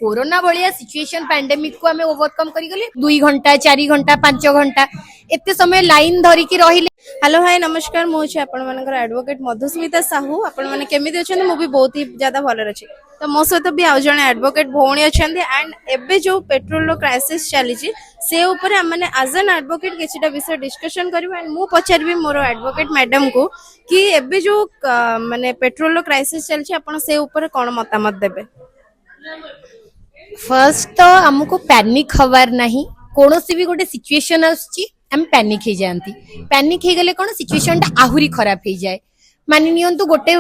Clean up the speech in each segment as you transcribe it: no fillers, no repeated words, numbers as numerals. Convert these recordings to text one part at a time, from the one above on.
Corona भाया situation pandemic को आम overcome करगले 2 घंटा 4 घंटा 5 घंटा एते समय लाइन धरिकी रहिले। हेलो हाय नमस्कार मुझे आपण एडवोकेट मधुस्मिता साहू आपण मैंने केमी अच्छे मुझे बहुत ही ज्यादा भल अच्छे तो मो सहित भी आज जड़े एडवोकेट भौणी अच्छा एंड एबे जो पेट्रोल क्राइसिस चली से ऊपर हमने एज एन एडवोकेट किसी विषय डिस्कशन करूँ एंड मु पचारि मोर एडवोकेट मैडम को कि एबे जो माने पेट्रोल क्राइसिस चलछि आपण से ऊपर कौन मतामत देबे। फर्स्ट तो हमको पैनिक हवार नहीं कौन सी भी गोटे सिचुएशन आछि हम पैनिक हो जाती पैनिक हो गले कौन सिचुएशन टा आहुरी खराब हो जाए मानि नियंतु गोटे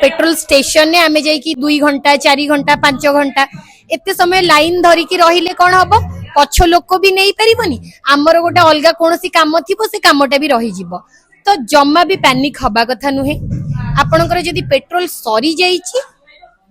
पेट्रोल स्टेशन ने आमे जाई कि 2 घंटा 4 घंटा 5 घंटा एते समय लाइन धरिकी रहिले कौन हबो पछ लोक भी नहीं परिबनी आमर गोटे अलगा कौन सी काम थिबो से कामटा भी रही जिवो तो जम्मा भी पैनिक हबा कथा नुहे। आपनकर जदी पेट्रोल सरी जाईची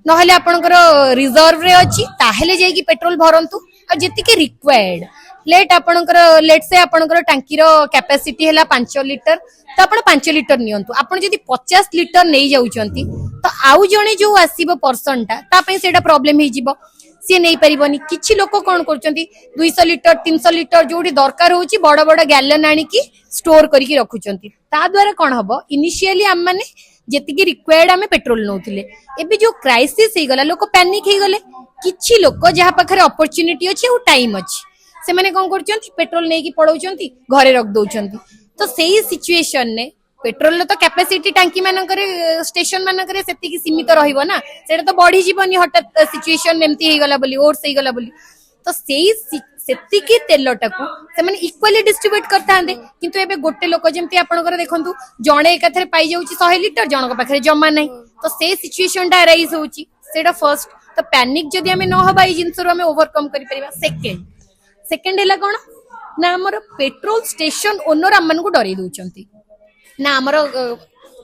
नहले आपनकर रिजर्व रे अछि ताहेले जाई कि पेट्रोल भरंतु आ जति के रिक्वायर्ड लेट आपनकर लेट से आपनकर टांकी रो कैपेसिटी हैला 5 लीटर तो आपण 5 लीटर नियंतु आपण जदी 50 लीटर नै जाउचंती तो आउ जणे जो आसीबो पर्सन ता पई सेटा प्रॉब्लम हे जिवो सी नै परिबनी। किछि लोक कोन करचंती 200 लीटर 300 लीटर जोडी दरकार होची बड़ बड़ गैलन आनी की स्टोर करिकि रखुचंती ता द्वारा कोन हबो इनिशियली हम माने जेतिकी रिक्वायर्ड आमे पेट्रोल नौथिले एबे जो क्राइसिस हे गला लोक पैनिक हे गले किछि लोक जहा पाखरे अपॉर्चुनिटी अछि और टाइम अछि से माने कोन करचंती पेट्रोल नै की पड़ौचंती घरे रख दउचंती तो सेही सिचुएशन ने पेट्रोल तो कैपेसिटी टांकी मानकर स्टेशन मानकर सेति की सीमित रहिबो ना सेटा तो बढ़ी जीवनी हठात सिचुएशन एमती हे गला बोली ओर्स हे गला बोली तो सेही सेति की तेलटाकू से माने इक्वली डिस्ट्रीब्यूट करथांदे किंतु एबे गोटे लोक जेमती आपनकर देखंतु जणे एकाथरे पाई जाउची 100 लीटर जनक पाखरे जमा नै तो से सिचुएशन टा राइज होउची सेटा फर्स्ट तो पैनिक जदी हमें न होबा ई जिंसरो हमें ओवरकम करि परिबा। सेकंड हैला कोन ना हमर पेट्रोल स्टेशन ओनर हमन को डरै दउचंती ना हमर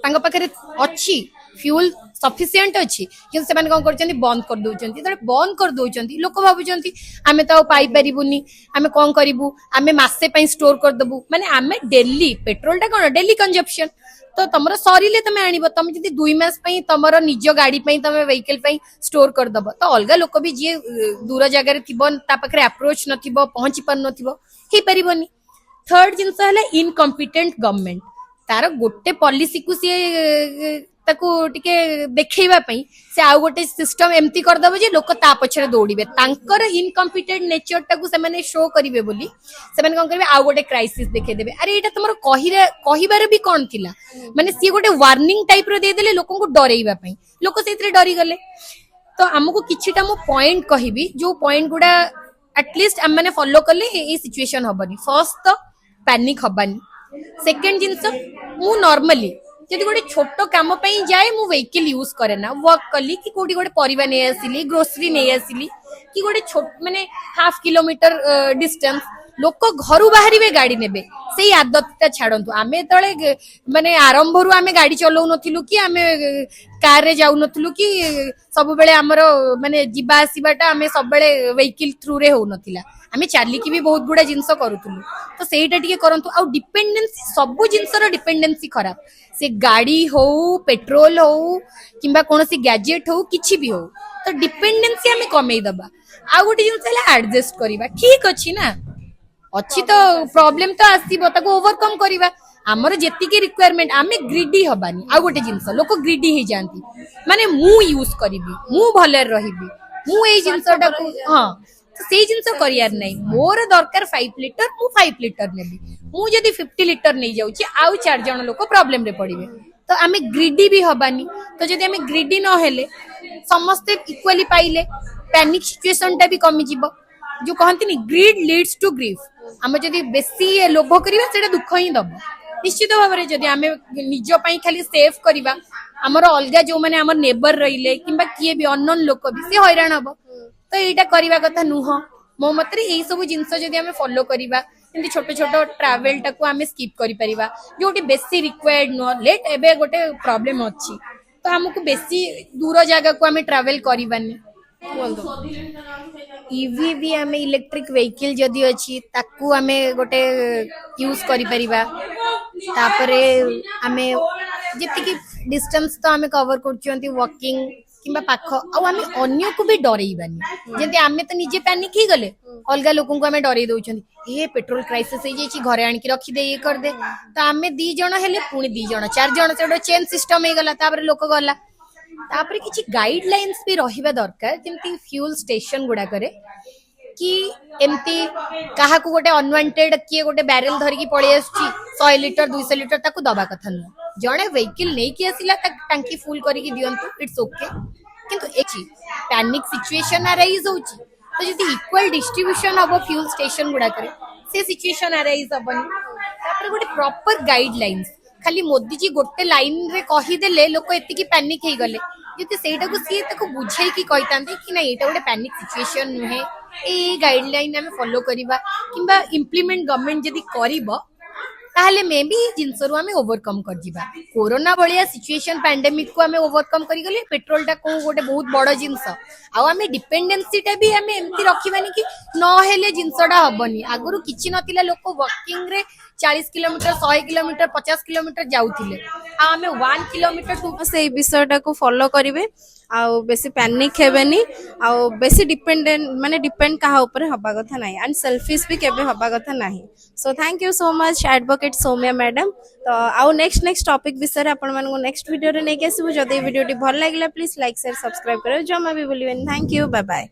तांग पाखरे अछि फ्यूल सफिशिएंट अछि कि से माने कोन करचंती बंद कर दउचंती त बंद कर दउचंती लोक भाबुचंती आमे त पाई परिबुनी आमे कोन करिवु आमे मासे पई स्टोर कर दबु माने आमे डेली पेट्रोल टा कोन डेली कंजप्शन तो तमरो सरीले तमे आनिबो तमे जदी 2 मास पई तमरो निज गाड़ी पई तमे व्हीकल पई स्टोर कर दबो तो अलगा लोक भी जे दूर जगह रे थिबो ता पाखरे अप्रोच नथिबो पहुंची पर नथिबो हे परिबोनी। थर्ड जिंस हला इनकॉम्पिटेंट गवर्नमेंट तार गोटे पॉलिसी को सी ताकू टिके देखैबा पई से आ गोटे सिस्टम एम्ति कर दबो जे लोक ता पछरे दौड़ीबे तांकर इनकॉम्पिटेंट नेचर टाकू से माने शो करिवे बोली से माने कोन करबे आ गोटे क्राइसिस देखे देबे अरे एटा तमरो कहिबारे भी कोन थिला माने सी गोटे वार्निंग टाइप रो दे देले लोकन को डरेइबा पई लोक सेतरे डरी गले तो हमको किछिटा मो पॉइंट कहिबी जो पॉइंट गुडा एटलीस्ट हम माने फॉलो करले ए सिचुएशन हबनी। फर्स्ट तो पैनिक हबनी। सेकंड जिंस मु नॉर्मली जदि गोटे छोट काम पई जाए मु व्हीकल यूज करे ना वर्क कली कि कोडी गोटे परिबा नै आसिली ग्रोसरी नै आसिली कि गोटे छोट माने हाफ किलोमीटर डिस्टेंस लोक घरु बाहरिबे गाड़ी नेबे सेही आदतटा छाडंतु आमे तळे माने आरंभ रु आमे गाड़ी चलाउ नथिलु कि आमे कार रे जाउ नथिलु कि सब बेले हमर माने जिबा आसीबाटा आमे सब बेले व्हीकल थ्रू रे हो नथिला आमे चाली की भी बहुत गुडा जिंस करूथुलु तो सेहीटा टिके करंतु आ डिपेंडेंसी सब जिंसर डिपेंडेंसी खराब से गाड़ी हो पेट्रोल हो किंबा कोनोसी गैजेट हो किछि भी हो तो डिपेंडेंसी हमें कमेई दबा आ गोटे जिंस हला एडजस्ट करबा ठीक अछि ना अच्छी तो प्रॉब्लम तो आसीबो ताको ओवरकम करबा हमर जेति के रिक्वायरमेंट आमे ग्रीडी हबानी आ गोटे जिंस लोक ग्रीडी हे जानती माने मु यूज करबी मु भले रहिबी मु ए जिंसटा को हां तो से जिंस करियार नै मोर दरकार 5 लीटर मु 5 लीटर नेबी मु जदी 50 लीटर नै जाउची आउ 4 जण लोक प्रॉब्लम रे पड़िबे तो आमे ग्रीडी भी हबानी तो जदी आमे ग्रीडी न हेले समस्त इक्वली पाइले पैनिक सिचुएशन टा भी कमी जिवो जो कहंती नि ग्रीड लीड्स टू ग्रीफ आमे जदी बेसी लोभ करिबा सेटा दुख ही दबो निश्चित भाव रे जदी आमे निज पई खाली सेव करिबा हमर अलगा जो माने हमर नेबर रहिले किंबा किए भी अननोन लोक भी से हैरान हबो तो एटा करिबा कथा नुह मो मतरे एई सब जिंस जदी हमें फॉलो करिबा एंती छोट छोट ट्रैवल टाको हमें स्किप करि परिबा जोटी बेसी रिक्वायर्ड नो लेट एबे गोटे प्रॉब्लम अछि तो हमको बेसी दूर जगह को हमें ट्रैवल करिबानी ईवी भी हमें इलेक्ट्रिक व्हीकल जदी अछि ताकू हमें गोटे यूज करि परिबा तापरे हमें जेति की डिस्टेंस तो हमें कवर करचंती वॉकिंग किंबा पाख आउ आमे अन्य को भी डरेइबानी जेंति आमे तो निजे पैनिक ही गले अलगा लोकन को आमे डरे दउछंती ए पेट्रोल क्राइसिस हे जेची घरे आन के रखी दे ये कर दे तो आमे 2 जण हेले पुणी 2 जण 4 जण से चेन सिस्टम हे गला तापर लोक गला तापर किछि गाइडलाइंस भी रहिबा दरकार जेंति फ्यूल स्टेशन गुडा करे कि एमती कहा को गोटे अनवांटेड किए गोटे बैरेल धरिकी पळी आसुची 100 लिटर 200 लिटर ताकू दबा कथा न जणे व्हीकल नै कि आसिला टांकी फुल करिकी दियंतु इट्स ओके किंतु एची पैनिक सिचुएशन अराइज होची तो जदि इक्वल डिस्ट्रीब्यूशन हबो फ्यूल स्टेशन गुडा करे से सिचुएशन अराइज हबनी तापर गोटे प्रॉपर गाइडलाइंस खाली मोदी जी गोटे लाइन रे कहि देले लोक एति की पैनिक हे गले जति सेटा को सी ताको बुझाई की कहितांते कि नै एटा गोटे पैनिक सिचुएशन नुहे ए गाइडलाइन आमे फॉलो करिबा किंबा इंप्लीमेंट गवर्नमेंट जदि करिबो ताहले मे भी जिनसरु आमे ओवरकम कर जिबा कोरोना बलिया सिचुएशन पैंडेमिक को आमे ओवरकम करि गले पेट्रोल टा को गोटे बहुत बड़ जिंस आ आमे डिपेंडेंसी टा भी आमे एमती रखिबानी कि न हेले जिंसडा हबनी आगुरु किछि नतिला लोक वॉकिंग रे 40 किलोमीटर 100 किलोमीटर 50 किलोमीटर जाउथिले आ आमे 1 किलोमीटर टू से विषयटा को फॉलो करिवे आउ बेसी पैनिक हेबेनी आउ बेसी डिपेंडेंट माने डिपेंड कहा ऊपर हबा कथा नाही एंड सेल्फिश भी केबे हबा कथा नाही so thank you so much advocate Soumya madam तो आउ नेक्स्ट टॉपिक विषय आपण मन को नेक्स्ट वीडियो रे नै के आसीबो जदि वीडियो टी भल लागिला प्लीज लाइक शेयर सब्सक्राइब करो जमा भी बोलिबेन थैंक यू बाय बाय।